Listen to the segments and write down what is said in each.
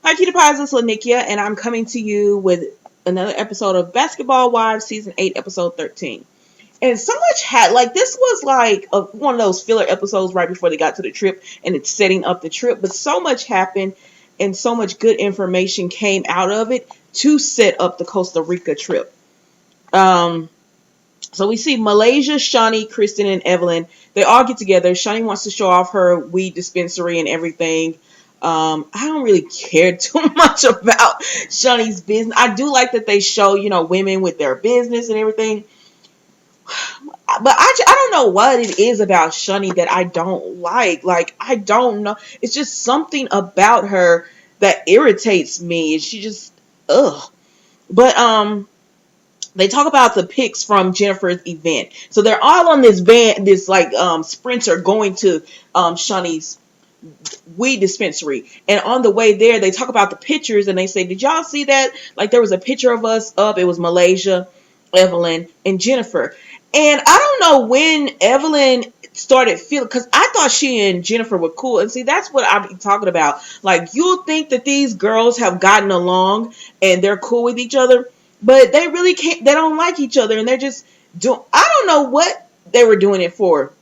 Hi, Cutie Pies, it's Nicki, and I'm coming to you with another episode of Basketball Wives, Season 8, Episode 13. And so much this was like one of those filler episodes right before they got to the trip, and it's setting up the trip, but so much happened, and so much good information came out of it to set up the Costa Rica trip. Um, so we see Malaysia, Shawnee, Kristen, and Evelyn. They all get together. Shawnee wants to show off her weed dispensary and everything. I don't really care too much about Shawnee's business. I do like that they show, women with their business and everything. But I don't know what it is about Shawnee that I don't like. Like, I don't know. It's just something about her that irritates me. And she just, ugh. But, they talk about the pics from Jennifer's event. So they're all on this van, sprinter going to Shawnee's weed dispensary. And on the way there, they talk about the pictures and they say, did y'all see that? Like, there was a picture of us up. It was Malaysia, Evelyn, and Jennifer. And I don't know when Evelyn started feeling, because I thought she and Jennifer were cool. And see, that's what I've been talking about. Like, you'll think that these girls have gotten along and they're cool with each other, but they really can't. They don't like each other, and they're just doing. I don't know what they were doing it for.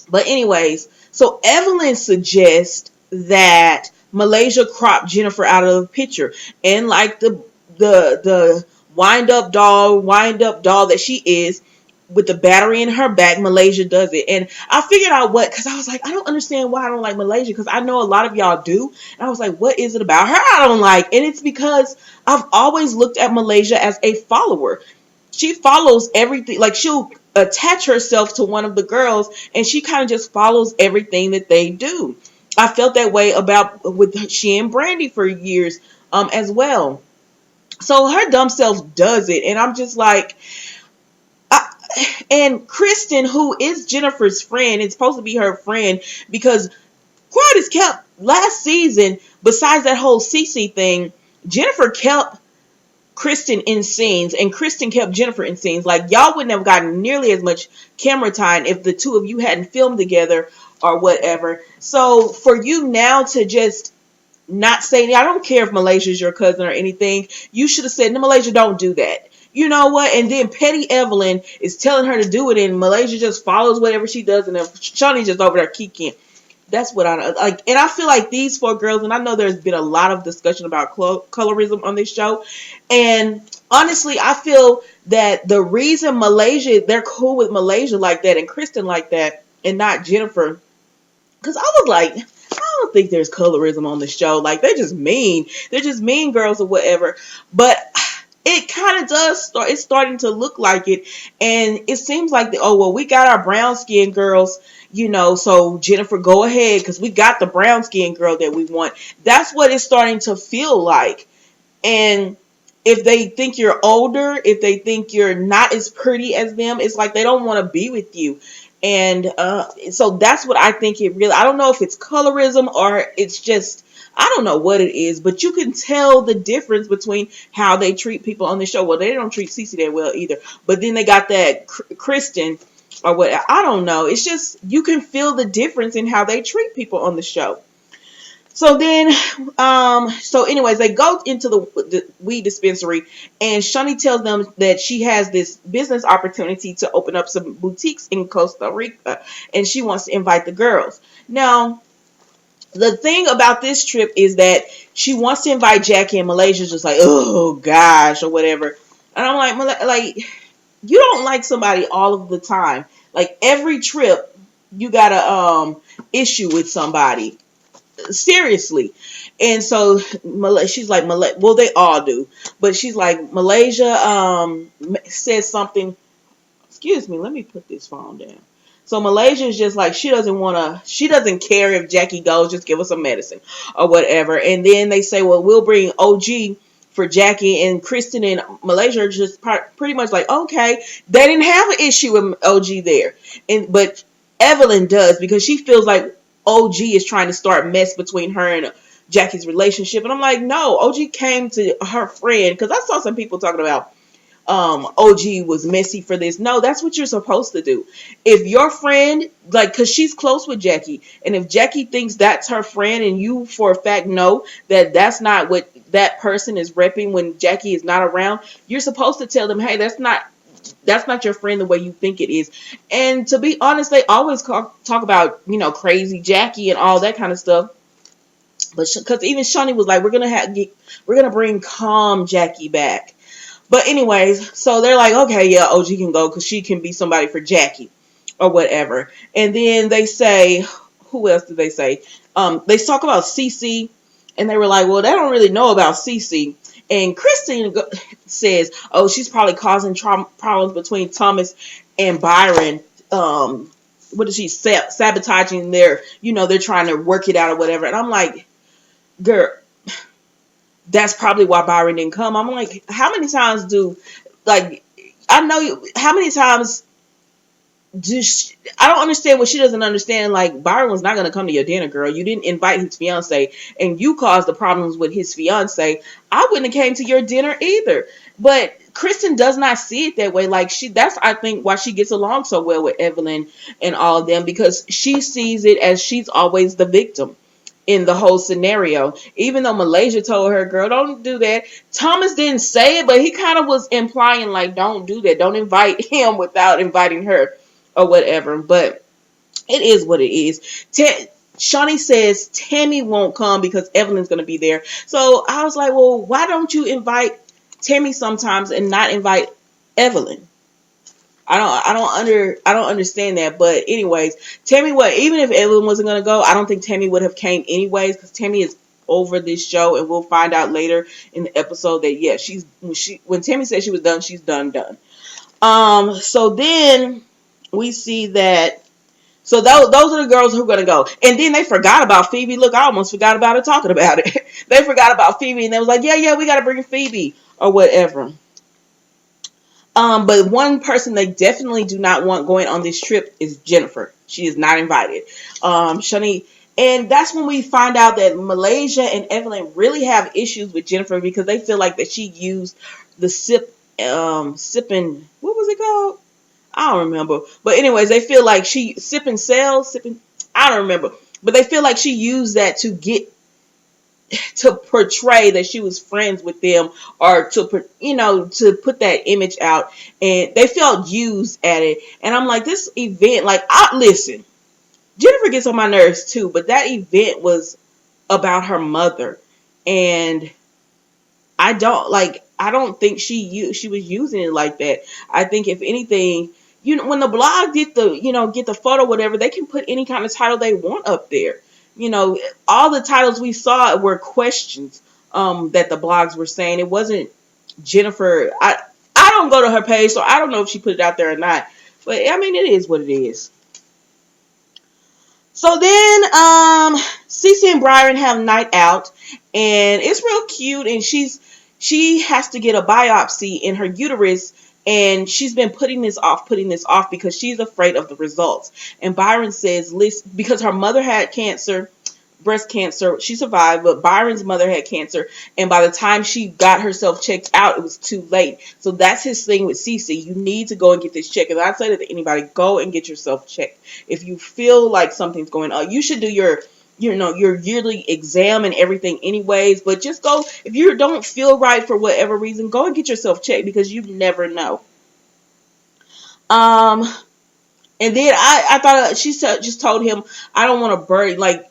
But anyways, so Evelyn suggests that Malaysia crop Jennifer out of the picture, and like the wind up doll that she is, with the battery in her back, Malaysia does it. And I figured out what, because I was like, I don't understand why I don't like Malaysia, because I know a lot of y'all do. And I was like, what is it about her I don't like? And it's because I've always looked at Malaysia as a follower. She follows everything. Like, she'll attach herself to one of the girls, and she kind of just follows everything that they do. I felt that way about with she and Brandy for years as well. So her dumb self does it, and I'm just like, and Kristen, who is Jennifer's friend, it's supposed to be her friend, because quiet as kept last season, besides that whole Cece thing, Jennifer kept Kristen in scenes, and Kristen kept Jennifer in scenes. Like, y'all wouldn't have gotten nearly as much camera time if the two of you hadn't filmed together or whatever. So for you now to just not say, I don't care if Malaysia's your cousin or anything, you should have said, no, Malaysia, don't do that. You know what? And then Petty Evelyn is telling her to do it, and Malaysia just follows whatever she does, and then Shawnee's just over there kicking. That's what I like. And I feel like these four girls, and I know there's been a lot of discussion about colorism on this show. And honestly, I feel that the reason they're cool with Malaysia like that and Kristen like that and not Jennifer, because I was like, I don't think there's colorism on the show. Like, they're just mean. They're just mean girls or whatever. But it kind of does start. It's starting to look like it. And it seems like, we got our brown skinned girls, so Jennifer, go ahead, because we got the brown skinned girl that we want. That's what it's starting to feel like. And if they think you're older, if they think you're not as pretty as them, it's like they don't want to be with you. And so that's what I think it really, I don't know if it's colorism or it's just, I don't know what it is, but you can tell the difference between how they treat people on the show. Well, they don't treat Cece that well either. But then they got that Kristen or what, I don't know. It's just, you can feel the difference in how they treat people on the show. So then, so anyways, they go into the weed dispensary, and Shawnee tells them that she has this business opportunity to open up some boutiques in Costa Rica, and she wants to invite the girls. Now, the thing about this trip is that she wants to invite Jackie, and Malaysia's just like, oh gosh, or whatever. And I'm like, you don't like somebody all of the time. Like, every trip, you got a issue with somebody. Seriously. And so she's like, well, they all do, but she's like, Malaysia says something. Excuse me, let me put this phone down. So Malaysia is just like, she doesn't care if Jackie goes, just give us some medicine or whatever. And then they say, well, we'll bring OG for Jackie, and Kristen and Malaysia are just pretty much like, okay. They didn't have an issue with OG there, but Evelyn does, because she feels like OG is trying to start mess between her and Jackie's relationship. And I'm like, no, OG came to her friend, because I saw some people talking about OG was messy for this. No, that's what you're supposed to do. If your friend, like, cause she's close with Jackie, and if Jackie thinks that's her friend, and you for a fact know that that's not what that person is repping when Jackie is not around, you're supposed to tell them, hey, that's not your friend the way you think it is. And to be honest, they always talk about, crazy Jackie and all that kind of stuff. But because even Shawnee was like, we're gonna bring calm Jackie back. But anyways, so they're like, okay, yeah, OG can go because she can be somebody for Jackie or whatever. And then they say, who else did they say? They talk about Cece, and they were like, well, they don't really know about Cece. And Christine says, oh, she's probably causing problems between Thomas and Byron. What is she sabotaging they're trying to work it out or whatever. And I'm like, girl, that's probably why Byron didn't come. I'm like, how many times I know you, how many times I don't understand what she doesn't understand. Like, Byron was not going to come to your dinner, girl. You didn't invite his fiance, and you caused the problems with his fiance. I wouldn't have came to your dinner either. But Kristen does not see it that way. Like, that's, I think, why she gets along so well with Evelyn and all of them, because she sees it as she's always the victim in the whole scenario. Even though Malaysia told her, girl, don't do that. Thomas didn't say it, but he kind of was implying, like, don't do that. Don't invite him without inviting her or whatever. But it is what it is. Shawnee says Tammy won't come because Evelyn's going to be there. So I was like, well, why don't you invite Tammy sometimes and not invite Evelyn? I don't understand that. But anyways, Tammy, even if Evelyn wasn't gonna go, I don't think Tammy would have came anyways, because Tammy is over this show, and we'll find out later in the episode that, yeah, when Tammy said she was done, she's done. So then we see that, so those are the girls who are gonna go. And then they forgot about Phoebe. Look, I almost forgot about it talking about it. They forgot about Phoebe, and they was like, yeah, we gotta bring Phoebe or whatever. But one person they definitely do not want going on this trip is Jennifer. She is not invited. Shani, and that's when we find out that Malaysia and Evelyn really have issues with Jennifer, because they feel like that she used the sipping, what was it called? I don't remember. But anyways, they feel like she sipping, I don't remember. But they feel like she used that to portray that she was friends with them, or to put that image out, and they felt used at it. And I'm like, this event, like, listen, Jennifer gets on my nerves too, but that event was about her mother, and I don't think she was using it like that. I think if anything, when the blog get the photo, whatever, they can put any kind of title they want up there. All the titles we saw were questions that the blogs were saying. It wasn't Jennifer. I don't go to her page, so I don't know if she put it out there or not. But I mean, it is what it is. So then Cece and Byron have night out, and it's real cute, and she has to get a biopsy in her uterus, and she's been putting this off because she's afraid of the results. And Byron says, listen, because her mother had cancer, breast cancer, she survived, but Byron's mother had cancer, and by the time she got herself checked out, it was too late. So that's his thing with Cece. You need to go and get this checked. And I say that to anybody, go and get yourself checked. If you feel like something's going on, you should do your yearly exam and everything anyways, but just go. If you don't feel right for whatever reason, go and get yourself checked, because you never know. And then I thought she just told him, I don't want to bury, like,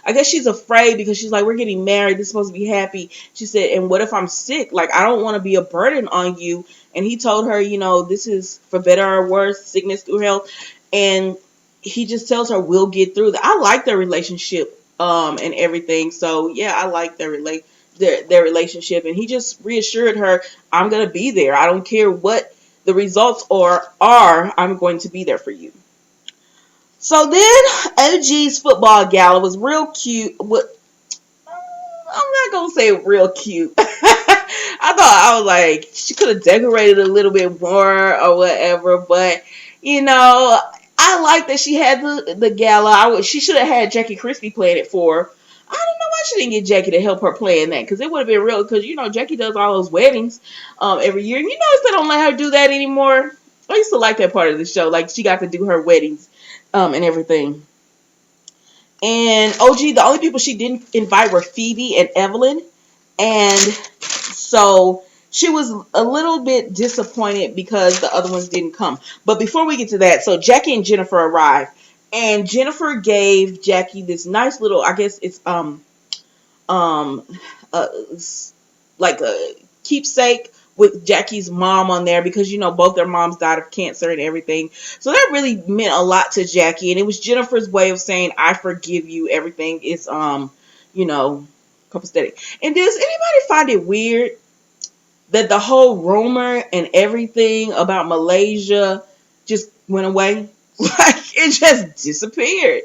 I guess she's afraid because she's like, we're getting married, this is supposed to be happy. She said, and what if I'm sick? Like, I don't want to be a burden on you. And he told her, this is for better or worse, sickness through health. And he just tells her, we'll get through that. I like their relationship and everything. So yeah, I like their relationship. And he just reassured her, I'm going to be there. I don't care what the results are, I'm going to be there for you. So then OG's football gala was real cute. I'm not going to say real cute. I was like, she could have decorated a little bit more or whatever. But, I like that she had the gala. She should have had Jackie Crispy playing it for her. I don't know why why she didn't get Jackie to help her plan that, because it would have been real. Because Jackie does all those weddings every year, and they don't let her do that anymore. I used to like that part of the show, like she got to do her weddings and everything. And OG, the only people she didn't invite were Phoebe and Evelyn, and so she was a little bit disappointed because the other ones didn't come. But before we get to that, so Jackie and Jennifer arrived, and Jennifer gave Jackie this nice little, I guess it's um uh, like a keepsake with Jackie's mom on there, because both their moms died of cancer and everything. So that really meant a lot to Jackie, and it was Jennifer's way of saying, I forgive you. Everything is copacetic. And does anybody find it weird that the whole rumor and everything about Malaysia just went away? Like, it just disappeared.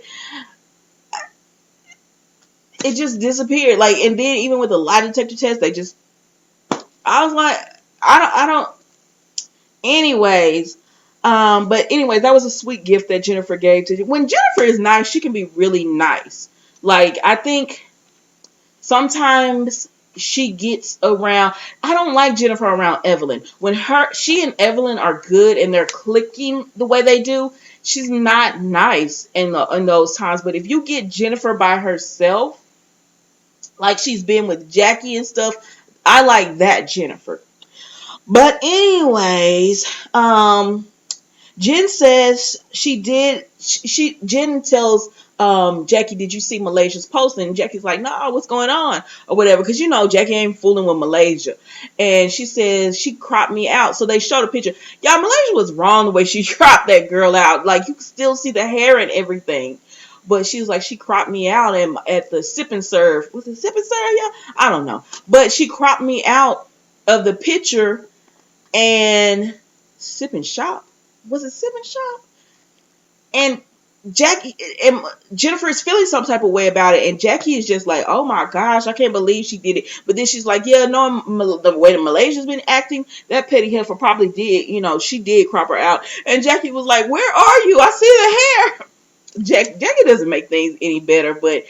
It just disappeared. Like, and then even with the lie detector test, I was like, I don't. Anyways, but anyways, that was a sweet gift that Jennifer gave to. When Jennifer is nice, she can be really nice. Like, I think sometimes she gets around. I don't like Jennifer around Evelyn. When she and Evelyn are good and they're clicking the way they do, she's not nice in those times. But if you get Jennifer by herself, like she's been with Jackie and stuff, I like that Jennifer. But anyways, Jen says she did. Jen tells Jackie, did you see Malaysia's post? And Jackie's like, no, what's going on or whatever, because Jackie ain't fooling with Malaysia. And she says she cropped me out. So they showed a picture. Y'all, Malaysia was wrong the way she cropped that girl out. Like, you can still see the hair and everything. But she was like, she cropped me out at the sip and serve. Was it sip and serve? Yeah, I don't know. But she cropped me out of the picture. And sip and shop. Was it sip and shop? And Jackie and Jennifer is feeling some type of way about it, and Jackie is just like, oh my gosh, I can't believe she did it. But then she's like, yeah, no, the way that Malaysia's been acting, that petty heifer probably did, she did crop her out. And Jackie was like, where are you? I see the hair. Jackie doesn't make things any better, but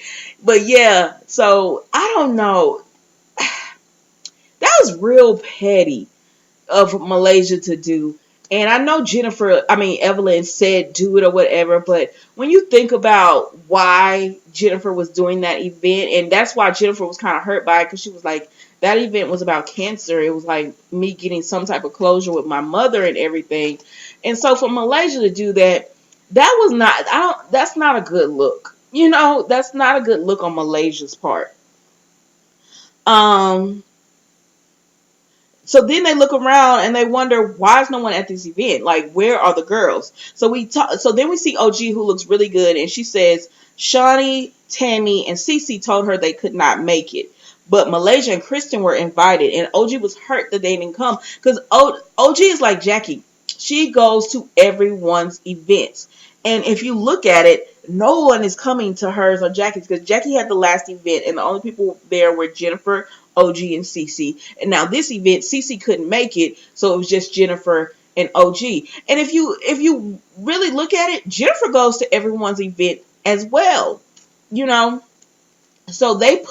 yeah. So I don't know. That was real petty of Malaysia to do. And I know Evelyn said do it or whatever, but when you think about why Jennifer was doing that event, and that's why Jennifer was kind of hurt by it, because she was like, that event was about cancer. It was like me getting some type of closure with my mother and everything. And so for Malaysia to do that, that's not a good look. That's not a good look on Malaysia's part. So then they look around and they wonder, why is no one at this event? Like, where are the girls? So then we see OG, who looks really good, and she says Shawnee, Tammy, and Cece told her they could not make it, but Malaysia and Kristen were invited, and OG was hurt that they didn't come, because OG is like Jackie. She goes to everyone's events, and if you look at it, no one is coming to hers or Jackie's, because Jackie had the last event, and the only people there were Jennifer, OG, and Cece. And now this event, Cece couldn't make it, so it was just Jennifer and OG. And if you really look at it, Jennifer goes to everyone's event as well. So they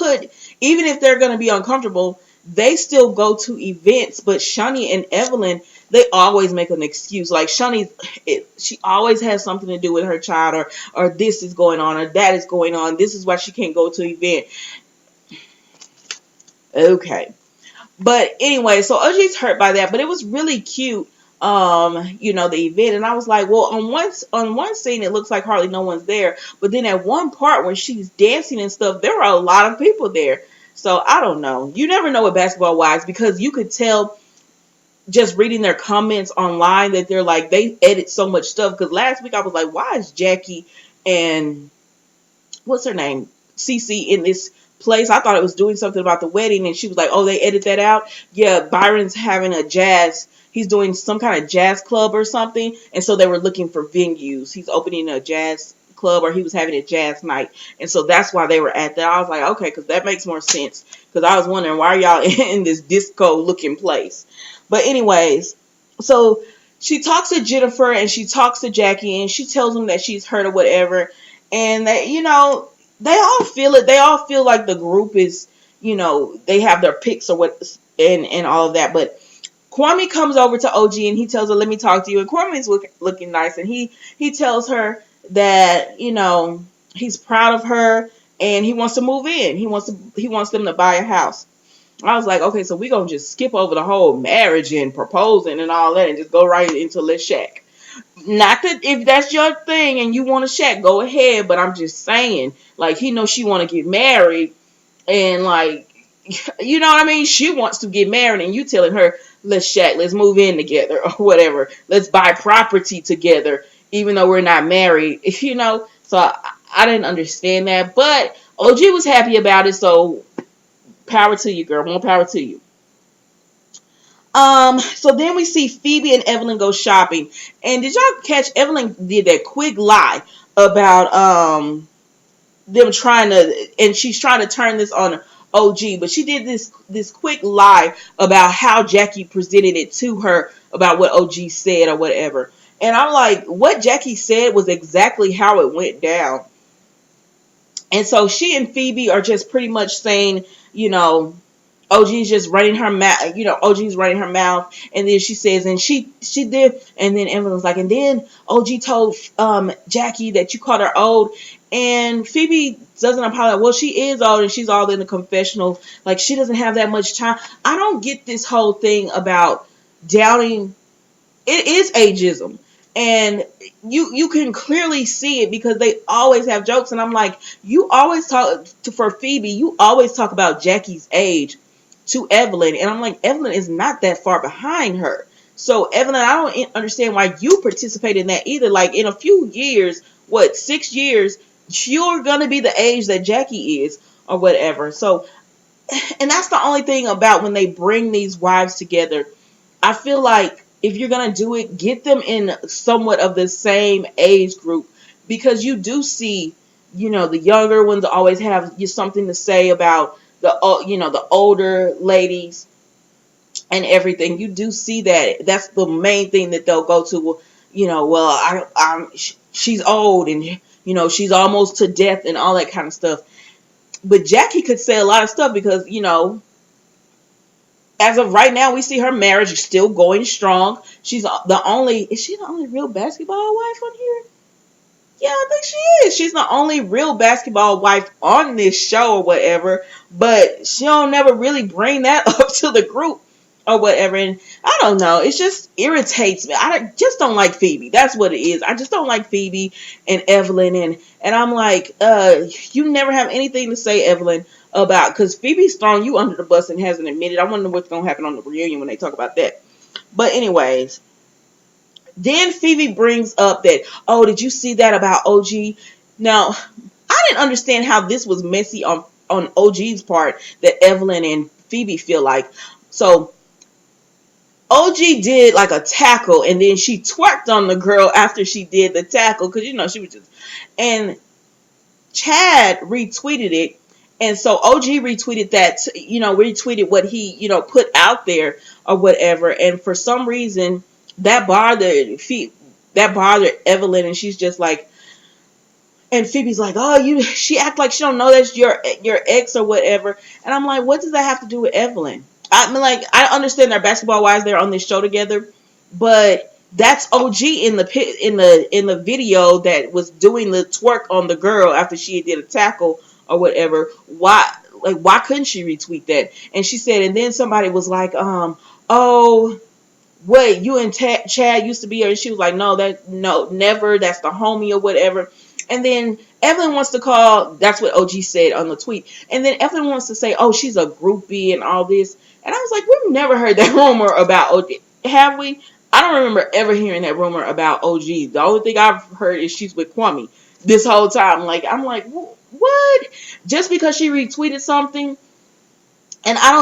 even if they're going to be uncomfortable, they still go to events. But Shawnee and Evelyn, they always make an excuse. Like Shawnee, she always has something to do with her child, or this is going on, or that is going on. This is why she can't go to an event. Okay. But anyway, so OG's hurt by that, but it was really cute, the event. And I was like, well, on one scene, it looks like hardly no one's there. But then at one part when she's dancing and stuff, there were a lot of people there. So I don't know. You never know with Basketball Wives, because you could tell just reading their comments online that they're like, they edit so much stuff. Because last week I was like, why is Jackie and what's her name, Cece, in this place? I thought it was doing something about the wedding, and she was like, oh, they edit that out. Yeah, Byron's having he's doing some kind of jazz club or something, and so they were looking for venues. He's opening a jazz club, or he was having a jazz night, and so that's why they were at that. I was like, okay, because that makes more sense, because I was wondering, why are y'all in this disco looking place? But anyways, so she talks to Jennifer and she talks to Jackie, and she tells them that she's hurt or whatever, and that they all feel it. They all feel like the group is, they have their picks or what, and all of that. But Kwame comes over to OG and he tells her, "Let me talk to you." And Kwame is looking nice, and he tells her that he's proud of her and he wants to move in. He wants them to buy a house. I was like, okay, so we gonna just skip over the whole marriage and proposing and all that and just go right into let's shack. Not that if that's your thing and you want to shack, go ahead. But I'm just saying, like, he knows she want to get married, and like, you know what I mean? She wants to get married, and you telling her, let's shack, let's move in together, or whatever. Let's buy property together, even though we're not married, So I didn't understand that, but OG was happy about it, so power to you, girl. More power to you. So then we see Phoebe and Evelyn go shopping. And did y'all catch Evelyn did that quick lie about them trying to, and she's trying to turn this on OG, but she did this quick lie about how Jackie presented it to her about what OG said or whatever. And I'm like, what Jackie said was exactly how it went down. And so she and Phoebe are just pretty much saying, OG's just running her mouth, OG's running her mouth, and then she says, and she did, and then Evelyn's like, and then OG told Jackie that you called her old, and Phoebe doesn't apologize. Well, she is old, and she's all in the confessional, like she doesn't have that much time. I don't get this whole thing about doubting. It is ageism. And you can clearly see it because they always have jokes. And I'm like, you always talk for Phoebe, you always talk about Jackie's age to Evelyn. And I'm like, Evelyn is not that far behind her. So Evelyn, I don't understand why you participate in that either. Like in a few years, 6 years, you're going to be the age that Jackie is or whatever. So, and that's the only thing about when they bring these wives together. I feel like if you're going to do it, get them in somewhat of the same age group, because you do see, the younger ones always have something to say about the older ladies and everything. You do see that. That's the main thing that they'll go to. She's old and, she's almost to death and all that kind of stuff. But Jackie could say a lot of stuff because, as of right now, we see her marriage is still going strong. Is she the only real basketball wife on here? Yeah, I think she is. She's the only real basketball wife on this show or whatever. But she don't never really bring that up to the group or whatever. And I don't know. It just irritates me. I just don't like Phoebe. That's what it is. I just don't like Phoebe and Evelyn. And I'm like, you never have anything to say, Evelyn, about, because Phoebe's thrown you under the bus and hasn't admitted. I wonder what's going to happen on the reunion when they talk about that. But anyways, then Phoebe brings up that, oh, did you see that about OG? Now, I didn't understand how this was messy on OG's part that Evelyn and Phoebe feel like. So OG did like a tackle, and then she twerked on the girl after she did the tackle, because she was just, and Chad retweeted it. And so OG retweeted that, retweeted what he, put out there or whatever. And for some reason, that bothered Evelyn, and she's just like, and Phoebe's like, oh, she act like she don't know that's your ex or whatever. And I'm like, what does that have to do with Evelyn? I mean, like, I understand they're basketball wives, they're on this show together, but that's OG in the video that was doing the twerk on the girl after she did a tackle or whatever. Why couldn't she retweet that? And she said, and then somebody was like, oh, wait, you and Chad used to be here. And she was like, no, never. That's the homie or whatever. And then Evelyn wants to call, that's what OG said on the tweet. And then Evelyn wants to say, oh, she's a groupie and all this. And I was like, we've never heard that rumor about OG. Have we? I don't remember ever hearing that rumor about OG. The only thing I've heard is she's with Kwame this whole time. Like, I'm like, what? Just because she retweeted something? And I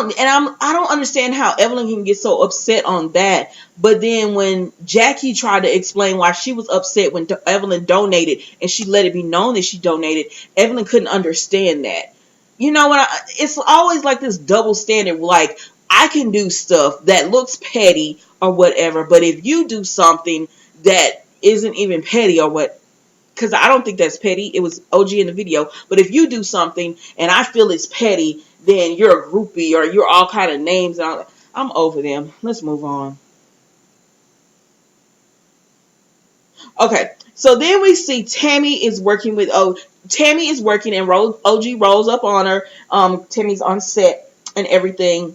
don't understand how Evelyn can get so upset on that. But then when Jackie tried to explain why she was upset when Evelyn donated, and she let it be known that she donated, Evelyn couldn't understand that. It's always like this double standard. Like, I can do stuff that looks petty or whatever, but if you do something that isn't even petty or what, because I don't think that's petty. It was OG in the video. But if you do something and I feel it's petty, then you're a groupie or you're all kind of names. And I'm over them. Let's move on. Okay, so then we see Tammy is working with Tammy is working and OG rolls up on her. Tammy's on set and everything.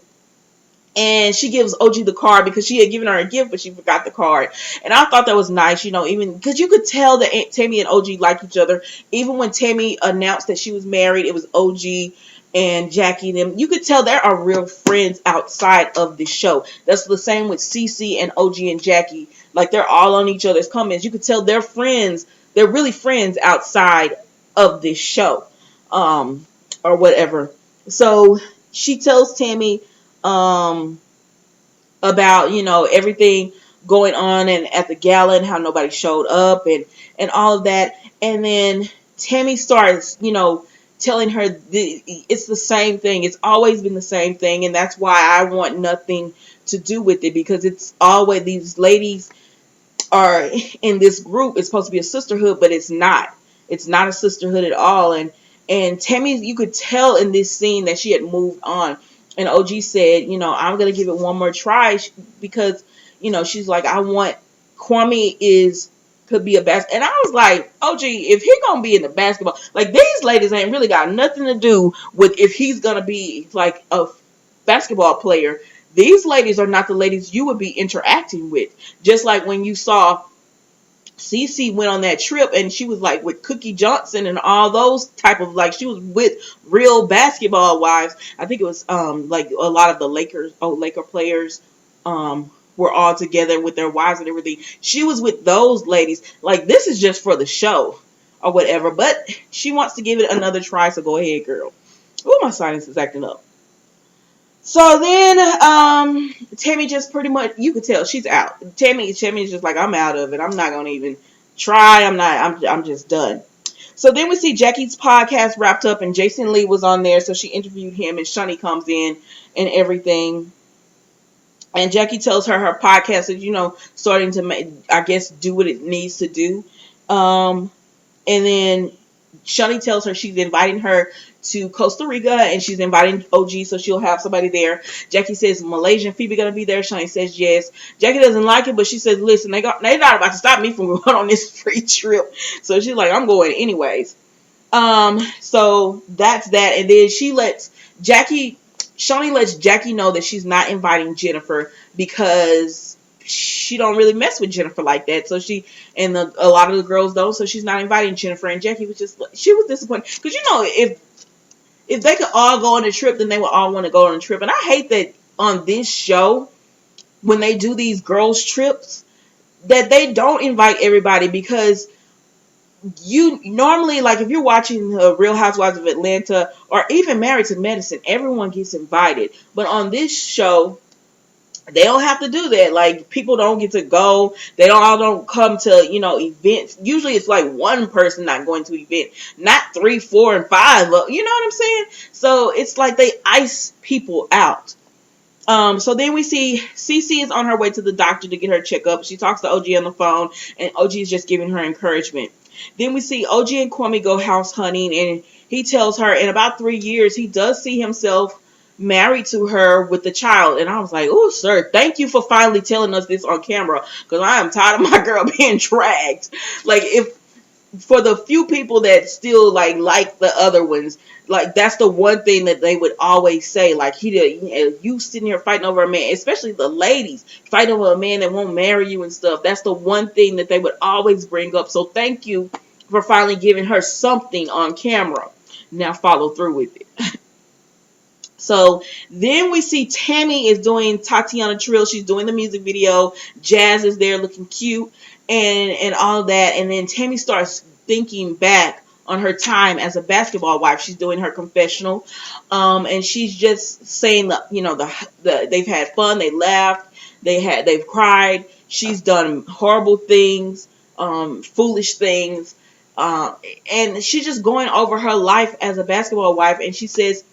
And she gives OG the card because she had given her a gift, but she forgot the card. And I thought that was nice, even because you could tell that Tammy and OG like each other. Even when Tammy announced that she was married, it was OG and Jackie and them. You could tell they are real friends outside of the show. That's the same with Cece and OG and Jackie. Like, they're all on each other's comments. You could tell they're friends. They're really friends outside of this show, or whatever. So she tells Tammy about everything going on and at the gala and how nobody showed up and all of that. And then Tammy starts telling her it's the same thing. It's always been the same thing, and that's why I want nothing to do with it, because it's always these ladies are in this group. It's supposed to be a sisterhood, but it's not. It's not a sisterhood at all. And Tammy, you could tell in this scene that she had moved on. And OG said, I'm going to give it one more try because, she's like, I want Kwame could be a basketball. And I was like, OG, if he going to be in the basketball, like, these ladies ain't really got nothing to do with if he's going to be like a basketball player. These ladies are not the ladies you would be interacting with. Just like when you saw Cece went on that trip and she was like with Cookie Johnson and all those type of, like, she was with real basketball wives. I think it was like a lot of the Laker players were all together with their wives and everything. She was with those ladies. Like, this is just for the show or whatever, but she wants to give it another try, so go ahead, girl. Oh, my sinus is acting up. So then, Tammy just pretty much, you could tell she's out. Tammy's just like, I'm out of it. I'm not going to even try. I'm just done. So then we see Jackie's podcast wrapped up and Jason Lee was on there. So she interviewed him and Shani comes in and everything. And Jackie tells her podcast is, starting to I guess, do what it needs to do. And then Shani tells her she's inviting her to Costa Rica and she's inviting OG so she'll have somebody there. Jackie says, Malaysian Phoebe gonna be there. Shani says yes. Jackie doesn't like it, but she says, listen, they're not about to stop me from going on this free trip. So she's like, I'm going anyways. So that's that. And then Shani lets Jackie know that she's not inviting Jennifer because she don't really mess with Jennifer like that. So a lot of the girls don't. So she's not inviting Jennifer. And Jackie was disappointed because if they could all go on a trip, then they would all want to go on a trip. And I hate that on this show, when they do these girls trips, that they don't invite everybody, because you normally, like, if you're watching Real Housewives of Atlanta or even Married to Medicine, everyone gets invited. But on this show, they don't have to do that. Like, people don't get to go. They don't come to, events. Usually it's like one person not going to event, not 3, 4, and 5. You know what I'm saying? So it's like they ice people out. So then we see Cece is on her way to the doctor to get her checkup. She talks to OG on the phone, and OG is just giving her encouragement. Then we see OG and Kwame go house hunting, and he tells her in about 3 years he does see himself married to her with the child. And I was like, oh, sir, thank you for finally telling us this on camera, because I am tired of my girl being dragged. Like, if for the few people that still like the other ones, like, that's the one thing that they would always say, like, you sitting here fighting over a man, especially the ladies fighting over a man that won't marry you and stuff. That's the one thing that they would always bring up. So thank you for finally giving her something on camera. Now follow through with it. So then we see Tammy is doing Tatiana Trill. She's doing the music video. Jazz is there looking cute and all of that. And then Tammy starts thinking back on her time as a basketball wife. She's doing her confessional. And she's just saying that, they've had fun. They laughed. They've cried. She's done horrible things, foolish things. And she's just going over her life as a basketball wife. And she says,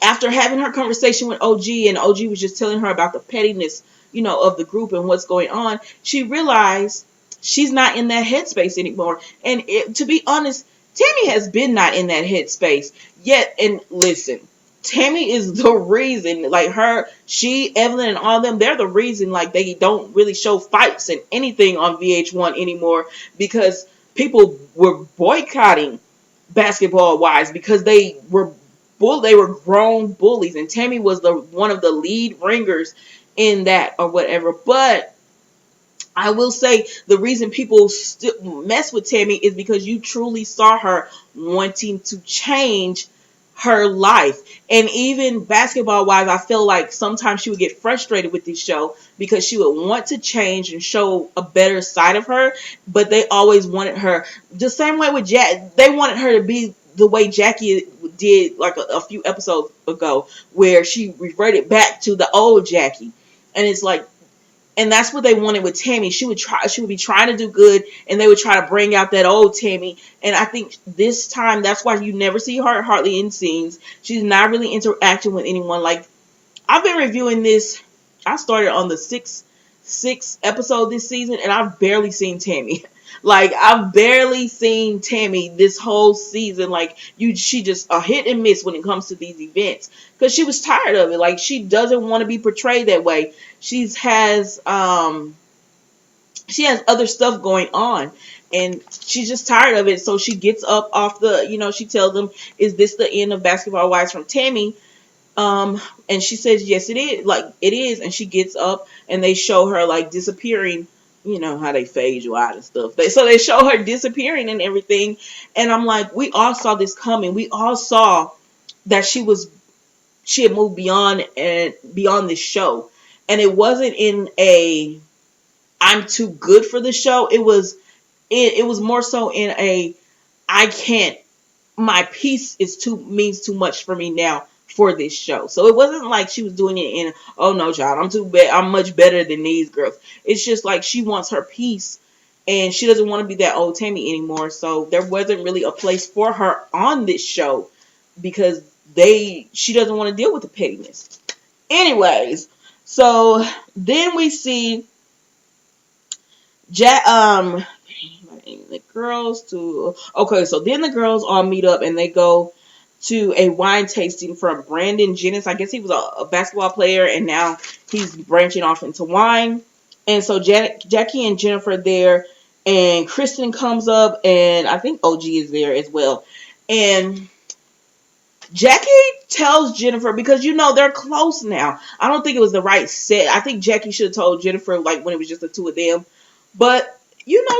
after having her conversation with OG, and OG was just telling her about the pettiness, of the group and what's going on, she realized she's not in that headspace anymore. And to be honest, Tammy has been not in that headspace yet. And listen, Tammy is the reason, like Evelyn and all them, they're the reason like they don't really show fights and anything on VH1 anymore, because people were boycotting Basketball Wives because they were grown bullies, and Tammy was the one of the lead ringers in that or whatever. But I will say the reason people mess with Tammy is because you truly saw her wanting to change her life. And even Basketball Wives, I feel like sometimes she would get frustrated with this show because she would want to change and show a better side of her, but they always wanted her the same way with Jack. They wanted her to be the way Jackie did like a few episodes ago, where she reverted back to the old Jackie. And it's like, and that's what they wanted with Tammy. She would be trying to do good, and they would try to bring out that old Tammy. And I think this time, that's why you never see her hardly in scenes. She's not really interacting with anyone. Like, I've been reviewing this. I started on the sixth episode this season, and I've barely seen Tammy. Like, I've barely seen Tammy this whole season. Like, she just a hit and miss when it comes to these events, because she was tired of it. Like, she doesn't want to be portrayed that way. She has other stuff going on, and she's just tired of it. So she gets up off she tells them, "Is this the end of Basketball Wives from Tammy?" And she says, "Yes, it is." Like, it is. And she gets up, and they show her like disappearing. You know how they fade you out and stuff. So they show her disappearing and everything. And I'm like, we all saw this coming. We all saw that she had moved beyond this show. And it wasn't in a I'm too good for the show. It was more so in a I can't, my peace means too much for me now for this show. So it wasn't like she was doing it in, oh no, child, I'm too bad, I'm much better than these girls. It's just like she wants her peace, and she doesn't want to be that old Tammy anymore. So there wasn't really a place for her on this show, because she doesn't want to deal with the pettiness. Anyways, so then we see the girls so then the girls all meet up, and they go to a wine tasting from Brandon Jennings. I guess he was a basketball player, and now he's branching off into wine. And so Jackie and Jennifer there, and Kristen comes up, and I think OG is there as well. And Jackie tells Jennifer, because they're close now. I don't think it was the right set. I think Jackie should have told Jennifer like when it was just the two of them. But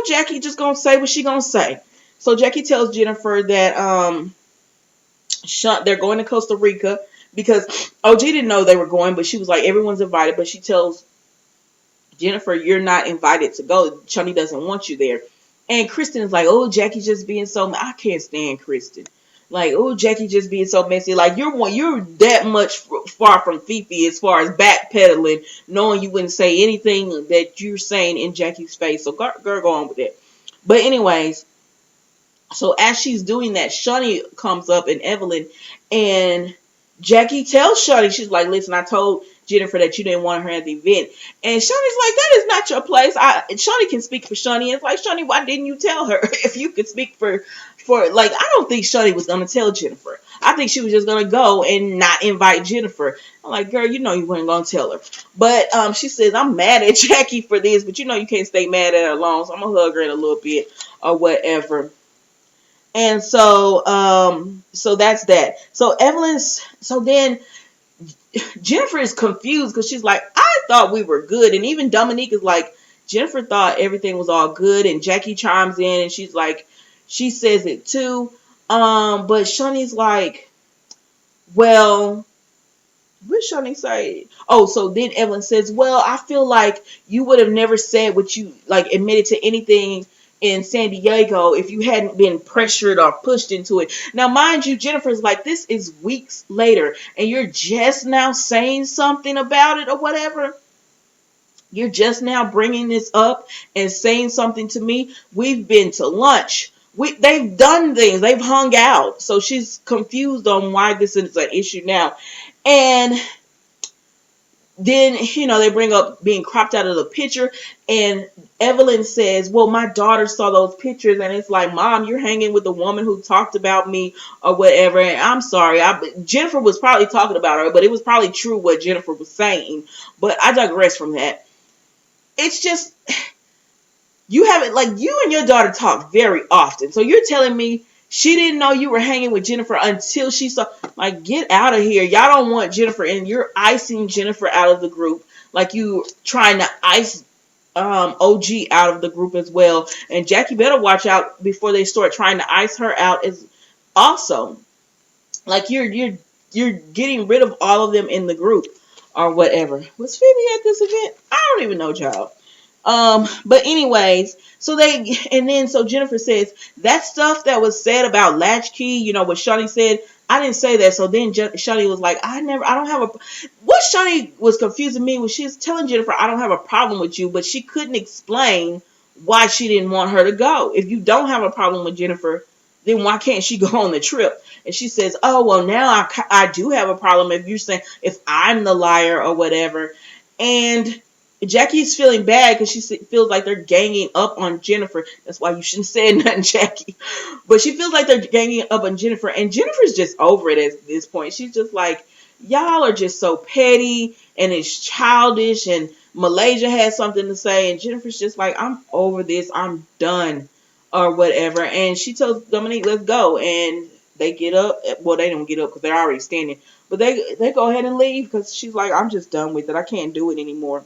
Jackie just gonna say what she gonna say. So Jackie tells Jennifer that they're going to Costa Rica, because OG didn't know they were going, but she was like, everyone's invited. But she tells Jennifer, you're not invited to go. Shani doesn't want you there. And Kristen is like, oh, Jackie just being so, I can't stand Kristen. Like, oh, Jackie just being so messy. Like, you're that much far from Fifi as far as backpedaling, knowing you wouldn't say anything that you're saying in Jackie's face. So girl, go on with it. But anyways, so as she's doing that, Shani comes up, and Evelyn, and Jackie tells Shani, she's like, listen, I told Jennifer that you didn't want her at the event. And Shani's like, that is not your place. Shani can speak for Shani. It's like, Shani, why didn't you tell her? If you could speak for like, I don't think Shani was going to tell Jennifer. I think she was just going to go and not invite Jennifer. I'm like, girl, you weren't going to tell her. But she says, I'm mad at Jackie for this, but you can't stay mad at her long, so I'm going to hug her in a little bit or whatever. And so that's that. So then Jennifer is confused, because she's like, I thought we were good. And even Dominique is like, Jennifer thought everything was all good. And Jackie chimes in, and she's like, she says it too. But Shani's like, well, what did Shani say? Oh, so then Evelyn says, well, I feel like you would have never said what you, like, admitted to anything in San Diego if you hadn't been pressured or pushed into it. Now, mind you, Jennifer's like, this is weeks later, and you're just now saying something about it or whatever. You're just now bringing this up and saying something to me. We've been to lunch. They've done things. They've hung out. So she's confused on why this is an issue now. And then, they bring up being cropped out of the picture, and Evelyn says, well, my daughter saw those pictures, and it's like, Mom, you're hanging with the woman who talked about me or whatever. And I'm sorry, Jennifer was probably talking about her, but it was probably true what Jennifer was saying. But I digress from that. It's just, you haven't, like, you and your daughter talk very often, so you're telling me she didn't know you were hanging with Jennifer until she saw, like, get out of here. Y'all don't want Jennifer, and you're icing Jennifer out of the group. Like, you trying to ice OG out of the group as well. And Jackie better watch out before they start trying to ice her out as also. Like, you're getting rid of all of them in the group or whatever. Was Phoebe at this event? I don't even know, child. But anyways, so Jennifer says that stuff that was said about Latchkey, what Shawnee said, I didn't say that. So then Shawnee was like, I don't have a, what Shawnee was confusing me was she was telling Jennifer, I don't have a problem with you, but she couldn't explain why she didn't want her to go. If you don't have a problem with Jennifer, then why can't she go on the trip? And she says, oh, well, now I do have a problem if you're saying, if I'm the liar or whatever. And Jackie's feeling bad because she feels like they're ganging up on Jennifer. That's why you shouldn't say nothing, Jackie. But she feels like they're ganging up on Jennifer. And Jennifer's just over it at this point. She's just like, y'all are just so petty and it's childish. And Malaysia has something to say. And Jennifer's just like, I'm over this. I'm done or whatever. And she tells Dominique, let's go. And they get up. Well, they don't get up because they're already standing. But they go ahead and leave because she's like, I'm just done with it. I can't do it anymore.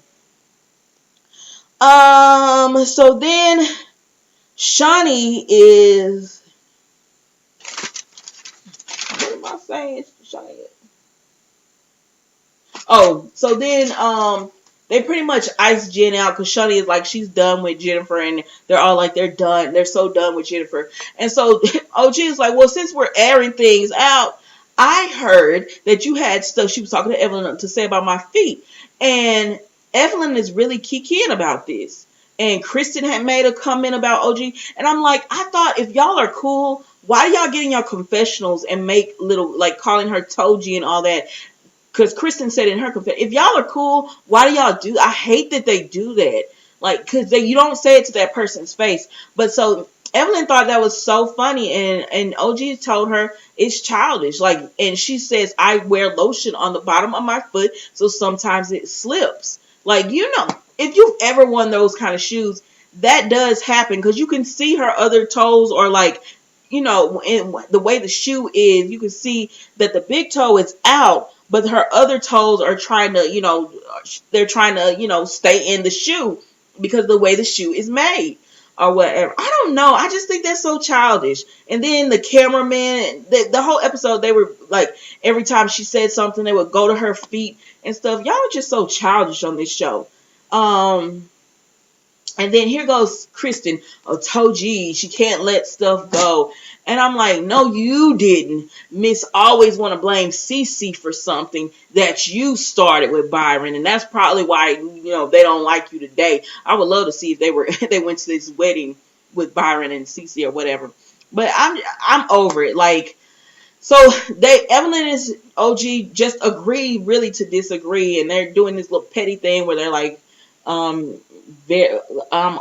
So then Shawnee is, what am I saying? Shawnee. Oh, so then, they pretty much ice Jen out because Shawnee is like, she's done with Jennifer, and they're all like, they're done. They're so done with Jennifer. And so OG is like, well, since we're airing things out, I heard that you had stuff, she was talking to Evelyn, to say about my feet. And Evelyn is really kikiing about this. And Kristen had made a comment about OG. And I'm like, I thought if y'all are cool, why y'all getting y'all confessionals and make little, like, calling her Toji and all that? Because Kristen said in her confession, if y'all are cool, why do y'all do? I hate that they do that. Like, because you don't say it to that person's face. But so Evelyn thought that was so funny. And OG told her it's childish. Like, and she says, I wear lotion on the bottom of my foot, so sometimes it slips. Like, if you've ever worn those kind of shoes, that does happen because you can see her other toes, or like, in the way the shoe is, you can see that the big toe is out, but her other toes are trying to, they're trying to, stay in the shoe because of the way the shoe is made or whatever. I don't know. I just think that's so childish. And then the cameraman, the whole episode, they were like, every time she said something, they would go to her feet and stuff. Y'all are just so childish on this show. And then here goes Kristen. Oh, Toji, she can't let stuff go. And I'm like, no, you didn't. Miss always want to blame Cece for something that you started with Byron. And that's probably why, they don't like you today. I would love to see if they went to this wedding with Byron and Cece or whatever. But I'm over it. Like, so Evelyn and OG just agree really to disagree. And they're doing this little petty thing where they're like, I'm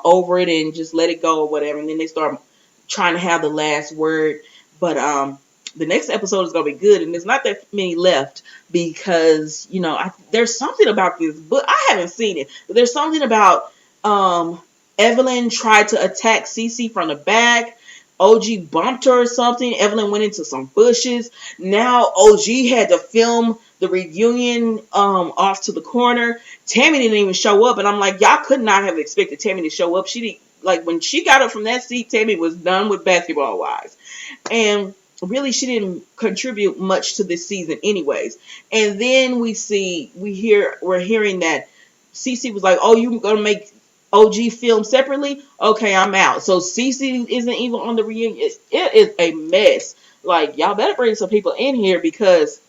over it and just let it go or whatever. And then they start trying to have the last word. But the next episode is going to be good. And there's not that many left because, there's something about this book. I haven't seen it, but there's something about Evelyn tried to attack Cece from the back. OG bumped her or something. Evelyn went into some bushes. Now OG had to film the reunion off to the corner. Tammy didn't even show up, and I'm like, y'all could not have expected Tammy to show up. She didn't, like, when she got up from that seat, Tammy was done with basketball wise, and really she didn't contribute much to this season anyways. And then we're hearing that Cece was like, oh, you gonna make OG film separately? Okay, I'm out. So Cece isn't even on the reunion. It is a mess. Like, y'all better bring some people in here because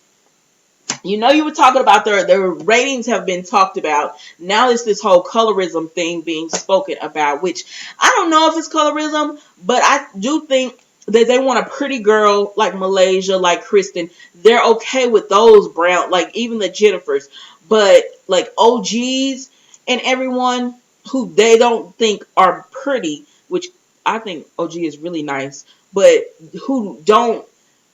you were talking about their ratings have been talked about. Now it's this whole colorism thing being spoken about, which I don't know if it's colorism, but I do think they want a pretty girl like Malaysia, like Kristen. They're okay with those brown, like even the Jennifers. But like OGs and everyone who they don't think are pretty, which I think OG is really nice, but who don't,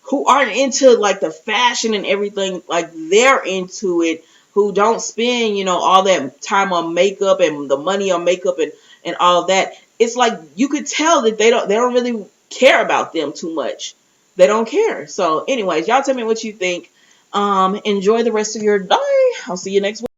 who aren't into like the fashion and everything, like they're into it, who don't spend, all that time on makeup and the money on makeup and all that. It's like you could tell that they don't really care about them too much. They don't care. So anyways, y'all tell me what you think. Enjoy the rest of your day. I'll see you next week.